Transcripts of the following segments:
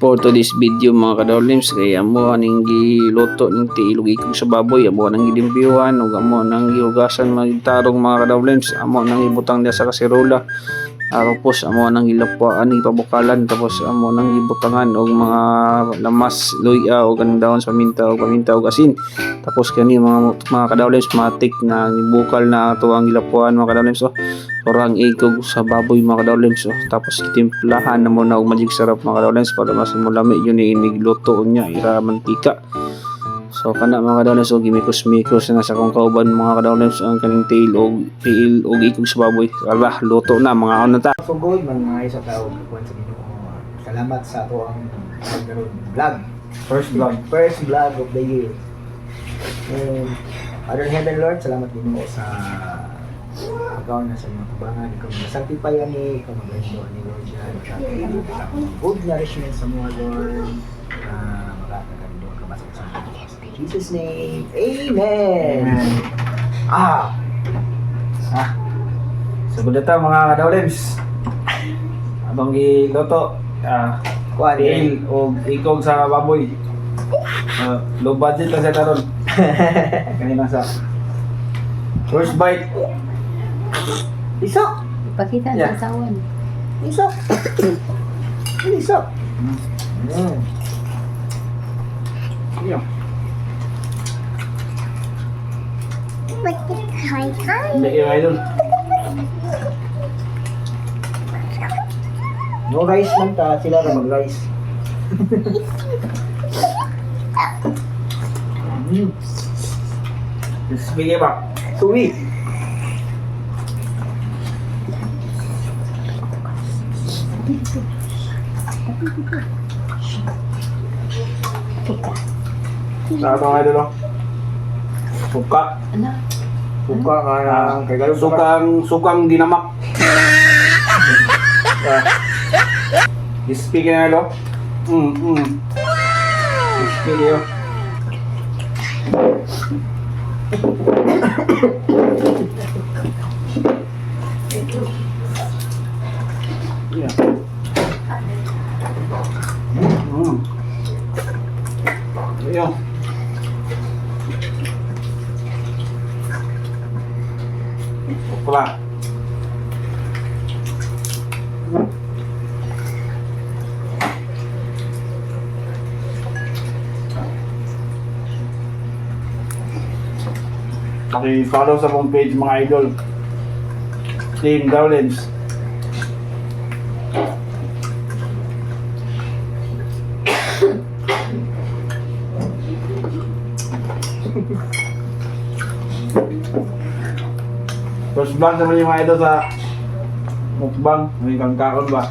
For today's video mga kadawlims, kaya amo aning giluto ng tiilog ikog sa baboy, amo nang gilimpyuhan ug amo nang gihugasan magtarong mga kadawlims, amo nang ibutang niya sa kaserola. Tapos amo nang gilapwaan ipabukalan, tapos amo nang ibutangan og mga lamas, luya og kanang dahon sa paminta og asin. Tapos kani mga kadawlims matik na bukal na ato ang gilapwaan mga kadawlims. So orang ikog sa baboy mga kadawlims. So tapos timplahan na mo na og magic sarap mga kadawlims para mas mulami yun inigluto niya ira mantika. So kana mga kadawlims, so gimikos-mikos na sa kong kauban mga kadawlims ang kaning tiil og ikog sa baboy. Ala, luto na mga ano ta. So good mga isa tao kuan sa Ginoo. Salamat sa ato ang vlog. First vlog of the year. And Father in Heaven, Lord, salamat Ginoo sa pagkaon na sa mga kubangan. Ikaw mag-sanctify ani, ikaw mag-rendo ani Lord yan. Good nourishment sa mga Lord. Makakagando ka ba sa in Jesus' name, Amen! Sagot ta mga kadawlims. Abang giluto, tiil og ikog sa baboy. Low budget lang sa karon. Kanina sa first bite. Isok! Ipakita Yeah. sa asawan. Isok! Isok! Iyo. Hindi kayo idol. No rice man ta, sila na mag-rice. Sige ba? Suwi! Sa ito idol oh. Suka. Ano? Suka nga na, kay galong suka. Sukang dinamak. Crispy ka na lo. Crispy kayo. Yeah. Ayan. Okra. Paki-follow sa mong page mga idol. Team Dowlins. First vlog naman yung mga idol sa mukbang. May kangkaon ba?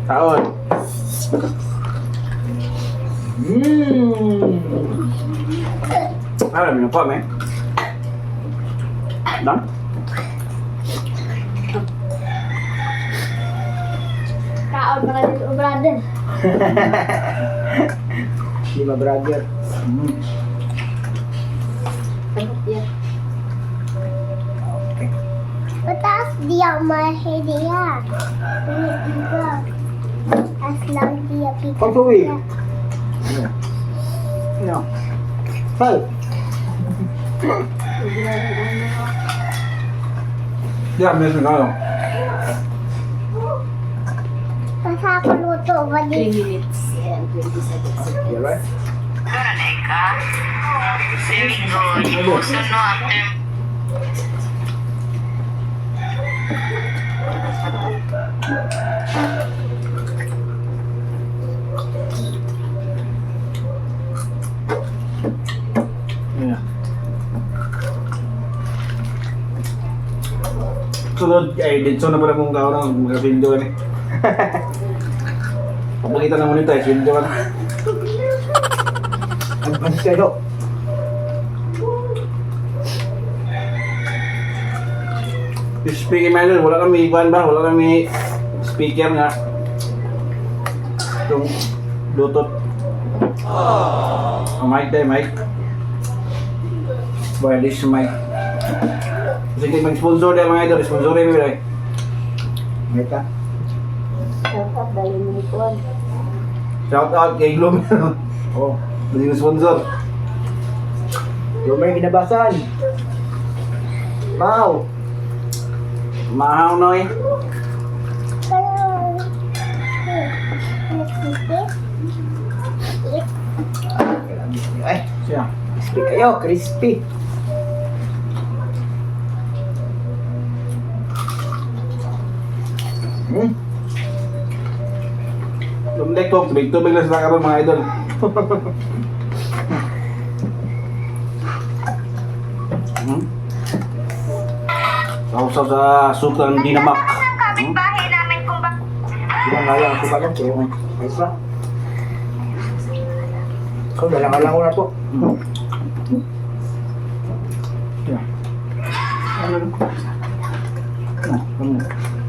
Kaon. Alam mo pa, eh? Done? Kaon pa ka dito, brother. Di ba, brother? Sagot yan. Okay. Mataas dia mahal dia. Ini juga. Aslang dia pikir. Pang suwi! Ano? Sal! Yeah, meron ka, no? Masa aku luto ba 3 di? minutes and 20 seconds. Yeah, right? Yeah. Sunod, dito na pala kung gawin ng mga video ni. Pagpakita na muna tayo, video ka na. Advance kayo. Speaker man, wala kami iban ba? Wala kami speaker nga. Itong Bluetooth. Mic tayo, mic. Wireless mic. Sige, mag-sponsor din mga idol. Sponsorin mo rin. Meta. Shout out dahil mo ni Kuan. Shout out kay Gloom. Oh. Hindi mo sponsor. Yung may ginabasan. Wow. Mahaw na eh. Ay, Siya. crispy kayo, crispy. Hmm. Lumdek ko. Tubig-tubig lang sila karoon mga idol. Hmm? Sausaw sa sukang dinamak. Hmm? Ilang nga lang ako pa lang, pero ayos lang. So, dalang-dalang ko na po. Hmm. Yan. Ano? Ano?